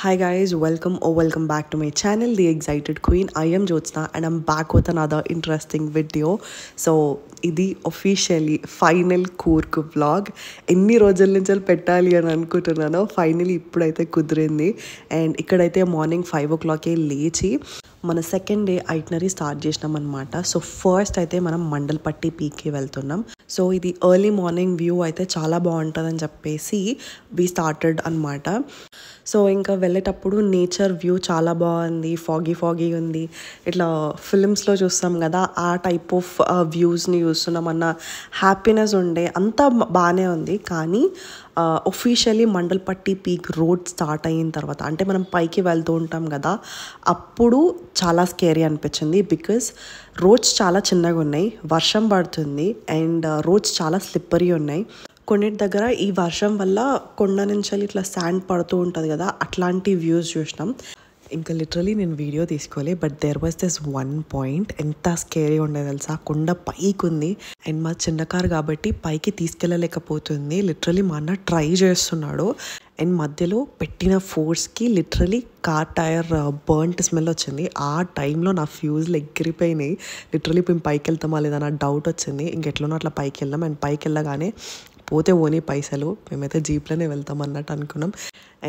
Hi guys, welcome back to my channel, The Excited Queen. I am Jyotsna and I'm back with another interesting video. So, ఇది officially final Coorg vlog. ఎన్ని రోజుల నుంచి పెట్టాలి అని అనుకుంటున్నానో finally ఇప్పుడైతే కుదిరింది. And ఇక్కడైతే మార్నింగ్ 5 o'clockకే లేచి మన సెకండ్ డే ఐటనరీ స్టార్ట్ చేసినాం అనమాట. సో ఫస్ట్ అయితే మనం మండల్పట్టి పీక్కి వెళ్తున్నాం. సో ఇది ఎర్లీ మార్నింగ్ వ్యూ అయితే చాలా బాగుంటుందని చెప్పేసి వి స్టార్టెడ్ అనమాట. సో ఇంకా వెళ్ళేటప్పుడు నేచర్ వ్యూ చాలా బాగుంది, ఫాగీ ఉంది. ఇట్లా ఫిలిమ్స్లో చూస్తాం కదా, ఆ టైప్ ఆఫ్ వ్యూస్ని చూస్తున్నాం అన్న హ్యాపీనెస్ ఉండే, అంతా బాగానే ఉంది. కానీ officially Mandalpatti peak road start అయిన తర్వాత, అంటే మనం పైకి వెళ్తూ ఉంటాం కదా, అప్పుడు చాలా స్కేరీ అనిపించింది. బికాజ్ రోడ్స్ చాలా చిన్నగా ఉన్నాయి, వర్షం పడుతుంది అండ్ రోడ్స్ చాలా స్లిప్పరీ ఉన్నాయి. కొన్నిటి దగ్గర ఈ వర్షం వల్ల కొండ నుంచి ఇట్లా శాండ్ పడుతూ ఉంటుంది కదా, అట్లాంటి వ్యూస్ చూసినాం. ఇంకా లిటరలీ నేను వీడియో తీసుకోలే, but there was this one point, ఎంత స్కేరీ ఉండేది తెలుసా. కొండ పైకి ఉంది అండ్ మా చిన్న కార్ కాబట్టి పైకి తీసుకెళ్ళలేకపోతుంది. లిటరలీ మా అన్న ట్రై చేస్తున్నాడు అండ్ మధ్యలో పెట్టిన ఫోర్స్కి literally car tyre burnt smell వచ్చింది. ఆ టైంలో నా ఫ్యూజ్లు ఎగిరిపోయినాయి. లిటరలీ మేము పైకి వెళ్తామా లేదా నా డౌట్ వచ్చింది. ఇంకెట్లనో అట్లా పైకి వెళ్ళాం అండ్ పైకి వెళ్ళగానే పోతే ఓనీ పైసలు, మేమైతే జీప్లోనే వెళ్తాం అన్నట్టు అనుకున్నాం.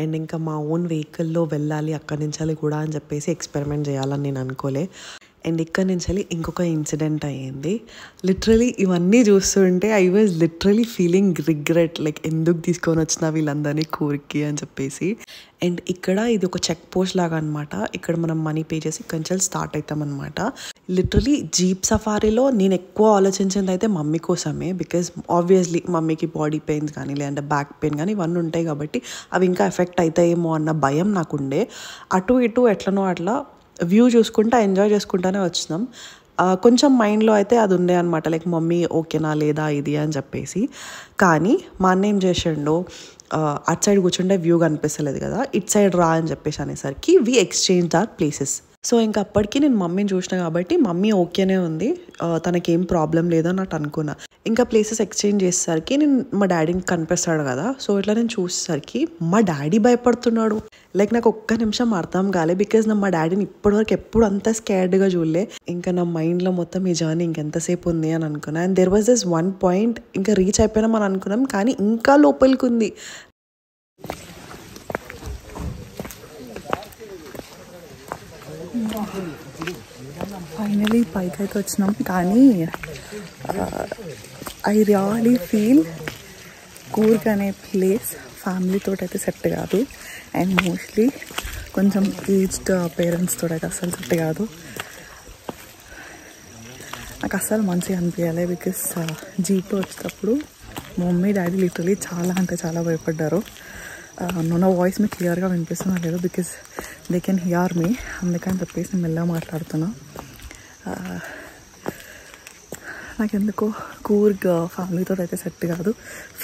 అండ్ ఇంకా మా ఓన్ వెహికల్లో వెళ్ళాలి అక్కడి నుంచి కూడా అని చెప్పేసి ఎక్స్పెరిమెంట్ చేయాలని నేను అనుకోలే. అండ్ ఇక్కడి నుంచి ఇంకొక ఇన్సిడెంట్ అయ్యింది. లిటరలీ ఇవన్నీ చూస్తుంటే I was literally feeling regret, like ఎందుకు తీసుకొని వచ్చిన వీళ్ళందరినీ కూర్కి అని చెప్పేసి. అండ్ ఇక్కడ ఇది ఒక చెక్ పోస్ట్ లాగా అనమాట. ఇక్కడ మనం మనీ పే చేసి కొంచెం స్టార్ట్ అవుతాం అనమాట. లిటరలీ జీప్ సఫారీలో నేను ఎక్కువ ఆలోచించింది అయితే మమ్మీ కోసమే. బికాజ్ ఆబ్వియస్లీ మమ్మీకి బాడీ పెయిన్స్ కానీ లేదంటే బ్యాక్ పెయిన్ కానీ ఇవన్నీ ఉంటాయి కాబట్టి అవి ఇంకా ఎఫెక్ట్ అవుతాయేమో అన్న భయం నాకుండే. అటు ఇటు ఎట్లనో అట్లా వ్యూ చూసుకుంటా ఎంజాయ్ చేసుకుంటానే వచ్చినాం. కొంచెం మైండ్లో అయితే అది ఉండే అనమాట, లైక్ మమ్మీ ఓకేనా లేదా ఇది అని చెప్పేసి. కానీ మా అన్న ఏం చేసిండో, అటు సైడ్ కూర్చుంటే వ్యూ కనిపిస్తలేదు కదా, ఇటు సైడ్ రా అని చెప్పేసి అనేసరికి వి ఎక్స్చేంజ్ ఆర్ ప్లేసెస్. సో ఇంకా అప్పటికి నేను మమ్మీని చూసిన కాబట్టి మమ్మీ ఓకేనే ఉంది, తనకేం ప్రాబ్లం లేదని నాకు అనుకున్నా. ఇంకా ప్లేసెస్ ఎక్స్చేంజ్ చేసేసరికి నేను మా డాడీని కనిపిస్తాడు కదా, సో ఇట్లా నేను చూసేసరికి మా డాడీ భయపడుతున్నాడు. లైక్ నాకు ఒక్క నిమిషం అర్థం కాలే, బికాజ్ నా మా డాడీని ఇప్పటివరకు ఎప్పుడు అంత స్కేర్డ్గా చూడలే. ఇంకా నా మైండ్లో మొత్తం ఈ జర్నీ ఇంకెంతసేపు ఉంది అని అనుకున్నా. And there was this one point, ఇంకా రీచ్ అయిపోయినాం అని అనుకున్నాం కానీ ఇంకా లోపలికి ఉంది. ఫైనలీ పైకి అయితే వచ్చినాం. కానీ ఐ రియలీ ఫీల్ కూర్గ్ అనే ప్లేస్ ఫ్యామిలీతో అయితే సెట్ కాదు. అండ్ మోస్ట్లీ కొంచెం ఏజ్డ్ పేరెంట్స్తో అయితే అస్సలు సెట్ కాదు. నాకు అస్సలు మంచిగా అనిపించాలి. బికాస్ జీప్లో వచ్చేటప్పుడు మా మమ్మీ డాడీ లిటరలీ చాలా అంటే చాలా భయపడ్డారు. నా వాయిస్ మీకు క్లియర్గా వినిపిస్తున్నా లేదు, బికాస్ దే కెన్ హియర్ మీ, అందుకని చెప్పేసి నేను మెల్లగా మాట్లాడుతున్నా. నాకెందుకో కూర్గ్ ఫ్యామిలీతో అయితే సెట్ కాదు.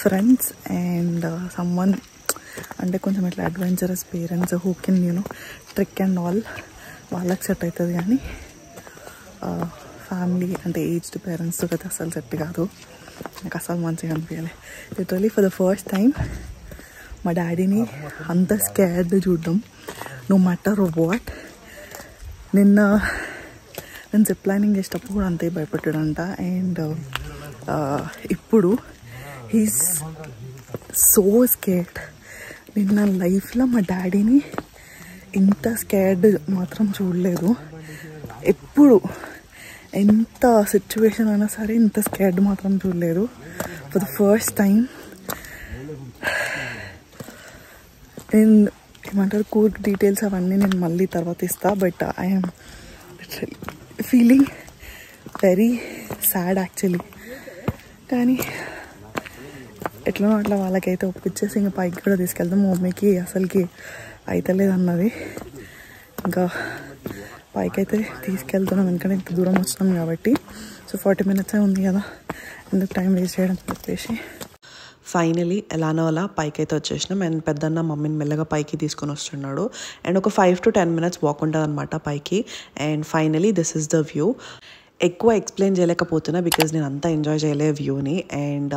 ఫ్రెండ్స్ అండ్ సమ్వన్ అంటే కొంచెం ఇట్లా adventurous parents who can trick and all, వాళ్ళకి సెట్ అవుతుంది. కానీ ఫ్యామిలీ అంటే ఏజ్డ్ పేరెంట్స్తో అయితే అస్సలు సెట్ కాదు. నాకు అస్సలు మంచిగా అనిపించాలి. Literally for the first time మా డాడీని అంత స్కేర్డ్ చూడడం, నో మ్యాటర్ వాట్. నేను జిప్ లైనింగ్ చేసేటప్పుడు కూడా అంతే భయపడ్డాడంట. అండ్ ఇప్పుడు హీస్ సో స్కేర్డ్. నేను నా లైఫ్లో మా డాడీని ఇంత స్కేర్డ్ మాత్రం చూడలేదు. ఎప్పుడు ఎంత సిచ్యువేషన్ అయినా సరే ఇంత స్కేర్డ్ మాత్రం చూడలేదు. ఫర్ ద ఫస్ట్ టైం నేను ఏమంటారు కూర్గ్ డీటెయిల్స్ అవన్నీ నేను మళ్ళీ తర్వాత ఇస్తా. But I'm feeling very sad actually. కానీ ఎట్లా అట్లా వాళ్ళకైతే ఒప్పించేసి ఇంకా పైకి కూడా తీసుకెళ్తాం. మా మమ్మీకి అసలుకి అయితలేదు అన్నది. ఇంకా పైకి అయితే తీసుకెళ్తున్నాం, ఎందుకంటే ఇంత దూరం వచ్చినాం కాబట్టి. సో 40 minutes ఉంది కదా, ఎందుకు టైం వేస్ట్ చేయడం చెప్పేసి ఫైనలీ ఎలానో అలా పైకి అయితే వచ్చేసినాం. అండ్ పెద్దన్న మమ్మీని మెల్లగా పైకి తీసుకొని వస్తున్నాడు. అండ్ ఒక 5 to 10 minutes వాక్ ఉంటుంది అనమాట పైకి. And finally this is the view. ఎక్కువ ఎక్స్ప్లెయిన్ చేయలేకపోతున్నా బికాజ్ నేను అంతా ఎంజాయ్ చేయలే వ్యూని. అండ్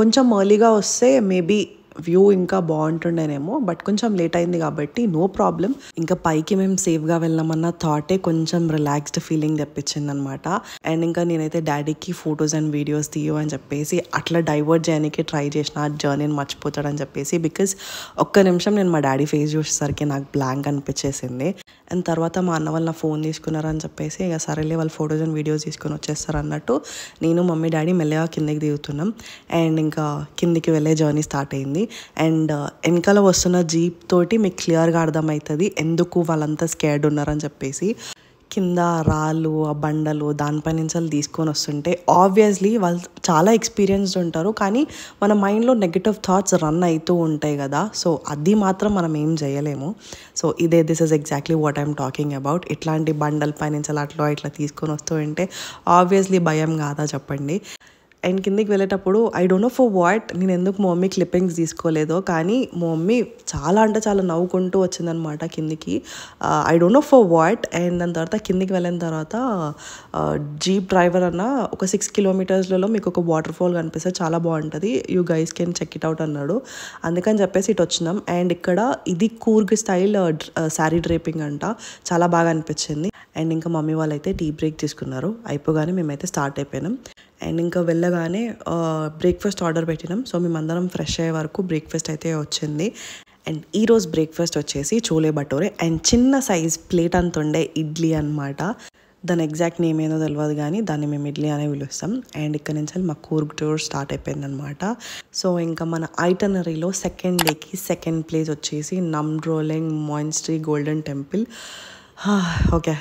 కొంచెం ఎర్లీగా వస్తే మేబీ వ్యూ ఇంకా బాగుంటుండేనేమో, బట్ కొంచెం లేట్ అయింది కాబట్టి నో ప్రాబ్లం. ఇంకా పైకి మేము సేఫ్గా వెళ్ళామన్న థాటే కొంచెం రిలాక్స్డ్ ఫీలింగ్ తెప్పించింది అనమాట. అండ్ ఇంకా నేనైతే డాడీకి ఫొటోస్ అండ్ వీడియోస్ తీయు అని చెప్పేసి అట్లా డైవర్ట్ చేయడానికి ట్రై చేసిన, ఆ జర్నీని మర్చిపోతాడని చెప్పేసి. బికాజ్ ఒక్క నిమిషం నేను మా డాడీ ఫేస్ చూసేసరికి నాకు బ్లాంక్ అనిపించేసింది. అండ్ తర్వాత మా అన్న వాళ్ళు నా ఫోన్ తీసుకున్నారని చెప్పేసి ఇక సరేలే వాళ్ళు ఫొటోస్ అండ్ వీడియోస్ తీసుకొని వచ్చేస్తారు అన్నట్టు నేను మమ్మీ డాడీ మెల్లగా కిందకి దిగుతున్నాం. అండ్ ఇంకా కిందికి వెళ్ళే జర్నీ స్టార్ట్ అయింది. అండ్ వెనకాల వస్తున్న జీప్ తోటి మీకు క్లియర్గా అర్థమవుతుంది ఎందుకు వాళ్ళంతా స్కేర్డ్ ఉన్నారని చెప్పేసి. కింద రాళ్ళు, ఆ బండలు దానిపై నుంచి వాళ్ళు తీసుకొని వస్తుంటే ఆబ్వియస్లీ వాళ్ళు చాలా ఎక్స్పీరియన్స్డ్ ఉంటారు, కానీ మన మైండ్లో నెగటివ్ థాట్స్ రన్ అవుతూ ఉంటాయి కదా. సో అది మాత్రం మనం ఏం చేయలేము. So this is exactly what I'm talking about. ఇట్లాంటి బండల పై నుంచి అట్లా ఇట్లా తీసుకొని వస్తూ ఉంటే ఆబ్వియస్లీ భయం కాదా చెప్పండి. అండ్ కిందికి వెళ్ళేటప్పుడు I don't know for what నేను ఎందుకు మా మమ్మీ క్లిప్పింగ్స్ తీసుకోలేదో, కానీ మా మమ్మీ చాలా అంటే చాలా నవ్వుకుంటూ వచ్చిందనమాట కిందికి. I don't know for what. And దాని తర్వాత కిందికి వెళ్ళిన తర్వాత జీప్ డ్రైవర్ అన్న ఒక 6 కిలోమీటర్స్లలో మీకు ఒక వాటర్ ఫాల్ కనిపిస్తే చాలా బాగుంటుంది, you guys can check it out అన్నాడు. అందుకని చెప్పేసి ఇటు వచ్చినాం. అండ్ ఇక్కడ ఇది కూర్గ్ స్టైల్ శారీ డ్రేపింగ్ అంట, చాలా బాగా అనిపించింది. అండ్ ఇంకా మమ్మీ వాళ్ళైతే టీ బ్రేక్ తీసుకున్నారు. అయిపోగానే మేమైతే స్టార్ట్ అయిపోయినాం. అండ్ ఇంకా వెళ్ళగానే బ్రేక్ఫాస్ట్ ఆర్డర్ పెట్టినాం. సో మేమందరం ఫ్రెష్ అయ్యే వరకు బ్రేక్ఫాస్ట్ అయితే వచ్చింది. అండ్ ఈరోజు బ్రేక్ఫాస్ట్ వచ్చేసి చోలే భటోరే అండ్ చిన్న సైజ్ ప్లేట్ అంత ఉండే ఇడ్లీ అనమాట. దాని ఎగ్జాక్ట్ నేమ్ ఏదో తెలియదు కానీ దాన్ని మేము ఇడ్లీ అనే పిలుస్తాం. అండ్ ఇక్కడ నుంచి మా కూర్గ్ టూర్ స్టార్ట్ అయిపోయింది అనమాట. సో ఇంకా మన ఐటనరీలో సెకండ్ డేకి సెకండ్ ప్లేస్ వచ్చేసి నమ్రోలింగ్ మాయిన్స్ట్రీ గోల్డెన్ టెంపుల్. ఓకే,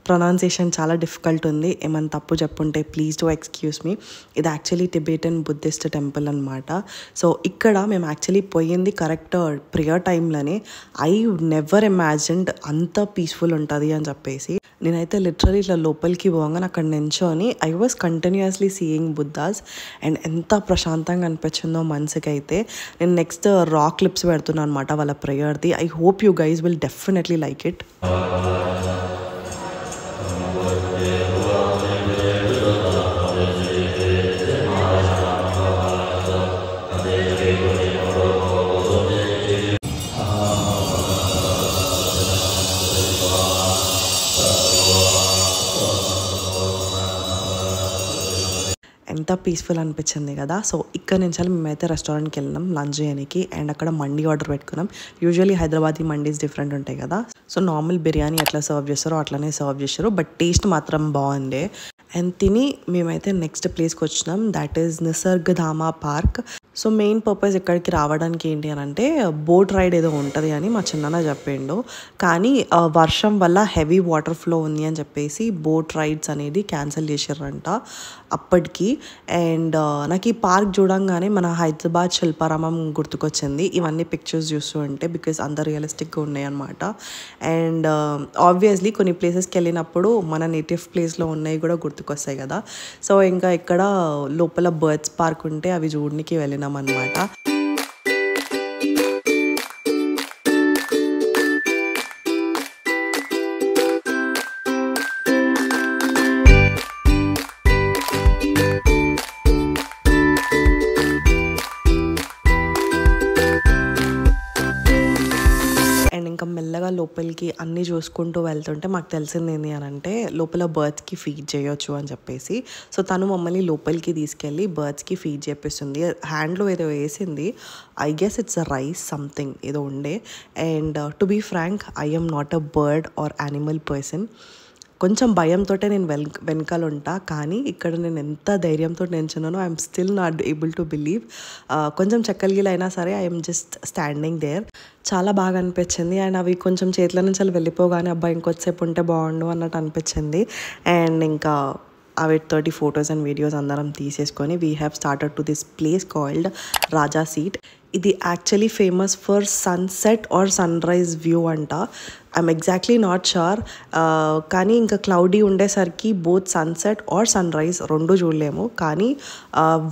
ప్రొనౌన్సియేషన్ చాలా డిఫికల్ట్ ఉంది, ఏమైనా తప్పు చెప్పుంటే ప్లీజ్ డూ ఎక్స్క్యూజ్ మీ. ఇది యాక్చువల్లీ టిబెటన్ బుద్ధిస్ట్ టెంపుల్ అనమాట. సో ఇక్కడ మేము యాక్చువల్లీ పోయింది కరెక్ట్ ప్రేయర్ టైంలోనే. ఐ నెవర్ ఇమాజిన్డ్ అంత పీస్ఫుల్ ఉంటుంది అని చెప్పేసి. నేనైతే లిటరలీ ఇట్లా లోపలికి పోగానే అక్కడ నించొని I was continuously seeing Buddha's. And ఎంత ప్రశాంతంగా అనిపించిందో మనసుకి అయితే. నేను నెక్స్ట్ రా క్లిప్స్ పెడుతున్నాను అనమాట వాళ్ళ ప్రేయర్ది. I hope you guys will definitely like it. ఎంత పీస్ఫుల్ అనిపించింది కదా. సో ఇక్కడ నుంచి మేమైతే రెస్టారెంట్కి వెళ్ళినాం లంచ్ చేయడానికి. అండ్ అక్కడ మండీ ఆర్డర్ పెట్టుకున్నాం. యూజువల్లీ హైదరాబాదీ మండీస్ డిఫరెంట్ ఉంటాయి కదా. సో నార్మల్ బిర్యానీ ఎట్లా సర్వ్ చేస్తారో అట్లనే సర్వ్ చేశారు, బట్ టేస్ట్ మాత్రం బాగుంది. అండ్ తిని మేమైతే నెక్స్ట్ ప్లేస్కి వచ్చినాం, that is Nisargadhama park. So main purpose ఇక్కడికి రావడానికి ఏంటి అని అంటే బోట్ రైడ్ ఏదో ఉంటుంది అని మా చిన్న చెప్పిండు, కానీ వర్షం వల్ల హెవీ వాటర్ ఫ్లో ఉంది అని చెప్పేసి బోట్ రైడ్స్ అనేది క్యాన్సిల్ చేసారంట అప్పటికి. అండ్ నాకు ఈ పార్క్ చూడంగానే మన హైదరాబాద్ శిల్పారామం గుర్తుకొచ్చింది ఇవన్నీ పిక్చర్స్ చూస్తూ ఉంటే, బికాజ్ అంత రియలిస్టిక్గా ఉన్నాయి అనమాట. అండ్ ఆబ్వియస్లీ కొన్ని ప్లేసెస్కి వెళ్ళినప్పుడు మన నేటివ్ ప్లేస్లో ఉన్నాయి కూడా గుర్తుకొస్తాయి కదా. సో ఇంకా ఇక్కడ లోపల బర్డ్స్ పార్క్ ఉంటే అవి చూడడానికి వెళ్ళినాం అనమాట. ఇంకా మెల్లగా లోపలికి అన్నీ చూసుకుంటూ వెళ్తుంటే మాకు తెలిసింది ఏంటి అని అంటే లోపల బర్డ్స్కి ఫీడ్ చేయొచ్చు అని చెప్పేసి. సో తను మమ్మల్ని లోపలికి తీసుకెళ్ళి బర్డ్స్కి ఫీడ్ చేపిస్తుంది. హ్యాండ్లో ఏదో వేసింది, I guess it's a rice something ఏదో ఉండే. And to be frank, I am not a bird or animal person. కొంచెం భయంతో నేను వెనకాల ఉంటా, కానీ ఇక్కడ నేను ఎంత ధైర్యంతో నిల్చున్నానో I'm still not able to believe. కొంచెం చెక్కలిగిలు అయినా సరే ఐఎమ్ జస్ట్ స్టాండింగ్ దేర్. చాలా బాగా అనిపించింది. అండ్ అవి కొంచెం చేతుల నుంచి అలా వెళ్ళిపోగానే అబ్బాయి ఇంకొద్దిసేపు ఉంటే బాగుండు అన్నట్టు అనిపించింది. అండ్ ఇంకా వాటితోటి ఫొటోస్ అండ్ వీడియోస్ అందరం తీసేసుకొని we have started to this place called Raja seat. ఇది actually famous for sunset or sun rise view అంట. I'm exactly not sure. కానీ ఇంకా క్లౌడీ ఉండేసరికి both sunset or sun rise రెండు చూడలేము. కానీ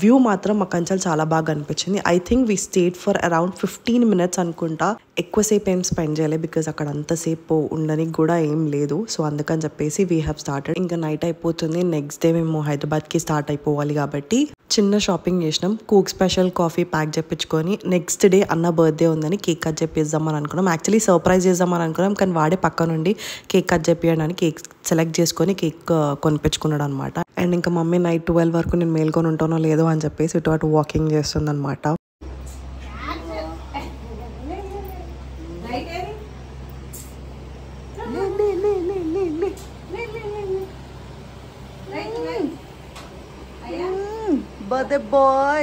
వ్యూ మాత్రం మా కంచెలు చాలా బాగా అనిపించింది. I think we state for around 15 minutes అనుకుంటా. ఎక్కువసేపు ఏం స్పెండ్ చేయలేదు బికాజ్ అక్కడ అంతసేపు ఉండడానికి కూడా ఏం లేదు. సో అందుకని చెప్పేసి వీ హ్యావ్ స్టార్టెడ్. ఇంకా నైట్ అయిపోతుంది. నెక్స్ట్ డే మేము హైదరాబాద్కి స్టార్ట్ అయిపోవాలి కాబట్టి చిన్న షాపింగ్ చేసినాం. కూక్ స్పెషల్ కాఫీ ప్యాక్ చెప్పించుకొని నెక్స్ట్ డే అన్న బర్త్డే ఉందని కేక్ కట్ చెప్పిద్దామని అనుకున్నాం. యాక్చువల్లీ సర్ప్రైజ్ చేద్దామని అనుకున్నాం, కానీ వాడే పక్క నుండి కేక్ కట్ చెప్పియడానికి కేక్ సెలెక్ట్ చేసుకొని కేక్ కొనిపించుకున్నాడు అనమాట. అండ్ ఇంకా మమ్మీ నైట్ 12 వరకు నేను మేల్కొని ఉంటానో లేదో అని చెప్పేసి ఇటు అటు వాకింగ్ చేస్తుంది అనమాట. Birthday boy.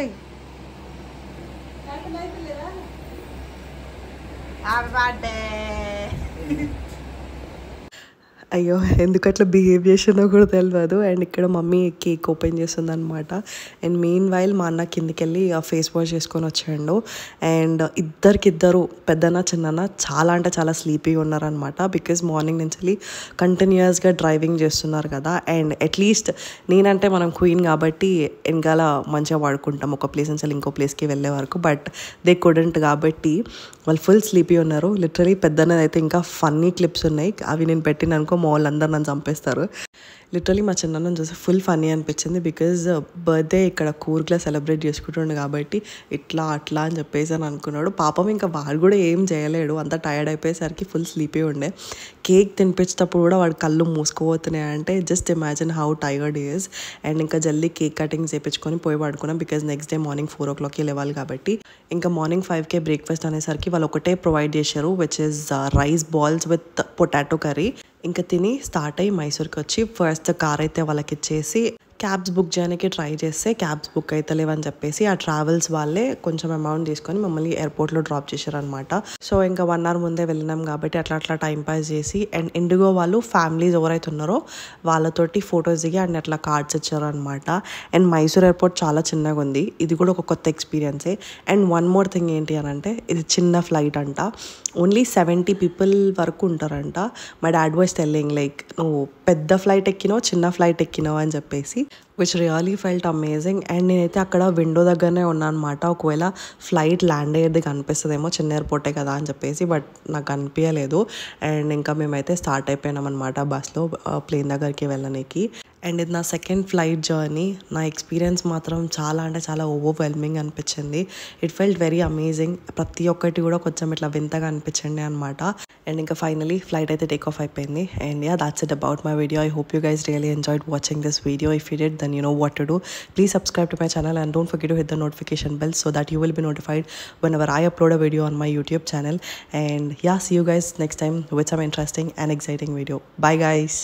Happy birthday. అయ్యో ఎందుకు అట్లా బిహేవ్ చేసిందో కూడా తెలియదు. అండ్ ఇక్కడ మమ్మీ కేక్ ఓపెన్ చేస్తుంది అనమాట. అండ్ మెయిన్ వైల్ మా అన్న కిందికి వెళ్ళి ఫేస్ వాష్ చేసుకొని వచ్చాడు. అండ్ ఇద్దరు పెద్దన్న చిన్నన్న చాలా అంటే చాలా స్లీపీగా ఉన్నారనమాట. బికాజ్ మార్నింగ్ నుంచి కంటిన్యూస్గా డ్రైవింగ్ చేస్తున్నారు కదా. అండ్ అట్లీస్ట్ నేనంటే మనం క్వీన్ కాబట్టి వెనకాల మంచిగా వాడుకుంటాం ఒక ప్లేస్ నుంచి ఇంకో ప్లేస్కి వెళ్ళే వరకు. బట్ దే కుడెంట్ కాబట్టి వాళ్ళు ఫుల్ స్లీపీ ఉన్నారు. లిటరలీ పెద్దన్నది అయితే ఇంకా ఫన్నీ క్లిప్స్ ఉన్నాయి. అవి నేను పెట్టిన అనుకో మా వాళ్ళందరూ నన్ను చంపేస్తారు. లిటరలీ మా చిన్న చూసి ఫుల్ ఫన్నీ అనిపించింది. బికాజ్ బర్త్డే ఇక్కడ కూర్గ్లో సెలబ్రేట్ చేసుకుంటుండే కాబట్టి ఇట్లా అట్లా అని చెప్పేసి అని అనుకున్నాడు. పాపం ఇంకా వాడు కూడా ఏం చేయలేడు, అంతా టైర్డ్ అయిపోయేసరికి ఫుల్ స్లీపీ ఉండే. కేక్ తినిపించేటప్పుడు కూడా వాడు కళ్ళు మూసుకోబోతున్నాయి అంటే just imagine how tired is. And ఇంకా జల్దీ కేక్ కటింగ్ చేయించుకొని పోయి పడుకున్నాం. బికాజ్ నెక్స్ట్ డే మార్నింగ్ 4 o'clockకి లేవాలి కాబట్టి. ఇంకా మార్నింగ్ 5కే బ్రేక్ఫాస్ట్ అనేసరికి వాళ్ళు ఒకటే ప్రొవైడ్ చేశారు, which is rice balls with potato curry. ఇంకా తిని స్టార్ట్ అయ్యి మైసూర్కి వచ్చి ఫస్ట్ కార్ అయితే వాళ్ళకి ఇచ్చేసి క్యాబ్స్ బుక్ చేయడానికి ట్రై చేస్తే క్యాబ్స్ బుక్ అయితే లేవని చెప్పేసి ఆ ట్రావెల్స్ వాళ్ళే కొంచెం అమౌంట్ తీసుకొని మమ్మల్ని ఎయిర్పోర్ట్లో డ్రాప్ చేశారనమాట. సో ఇంకా 1 hour ముందే వెళ్ళినాం కాబట్టి అట్లా టైం పాస్ చేసి అండ్ ఇండిగో వాళ్ళు ఫ్యామిలీస్ ఎవరైతే ఉన్నారో వాళ్ళతోటి ఫొటోస్ దిగి అండ్ అట్లా కార్డ్స్ ఇచ్చారనమాట. అండ్ మైసూర్ ఎయిర్పోర్ట్ చాలా చిన్నగా ఉంది. ఇది కూడా ఒక కొత్త ఎక్స్పీరియన్సే. అండ్ వన్ మోర్ థింగ్ ఏంటి అని అంటే ఇది చిన్న ఫ్లైట్ అంట. ఓన్లీ 70 people వరకు ఉంటారంట. My dad was telling like నువ్వు పెద్ద ఫ్లైట్ ఎక్కినావు చిన్న ఫ్లైట్ ఎక్కినావు అని చెప్పేసి, which really felt amazing. And నేనైతే అక్కడ విండో దగ్గరనే ఉన్నాను అనమాట. ఒకవేళ ఫ్లైట్ ల్యాండ్ అయ్యేది కనిపిస్తుందేమో, చిన్న ఎయిర్పోర్టే కదా అని చెప్పేసి, బట్ నాకు కనిపించలేదు. అండ్ ఇంకా మేమైతే స్టార్ట్ అయిపోయినాం అనమాట బస్లో ప్లేన్ దగ్గరికి వెళ్ళడానికి. అండ్ ఇది నా సెకండ్ ఫ్లైట్ జర్నీ. నా ఎక్స్పీరియన్స్ మాత్రం చాలా అంటే చాలా ఓవర్వెల్మింగ్ అనిపించింది. It felt very amazing. ప్రతి ఒక్కటి కూడా కొంచెం ఇట్లా వింతగా అనిపించండి అనమాట. అండ్ ఇంకా ఫైనలీ ఫ్లైట్ అయితే టేక్ ఆఫ్ అయిపోయింది. And yeah, that's it about my video. I hope you guys really enjoyed watching this video. If you did, then you know what to do. Please subscribe to my channel and don't forget to hit the notification bell so that you will be notified whenever I upload a video on my YouTube channel. And yeah, see you guys next time with some interesting and exciting video. Bye guys.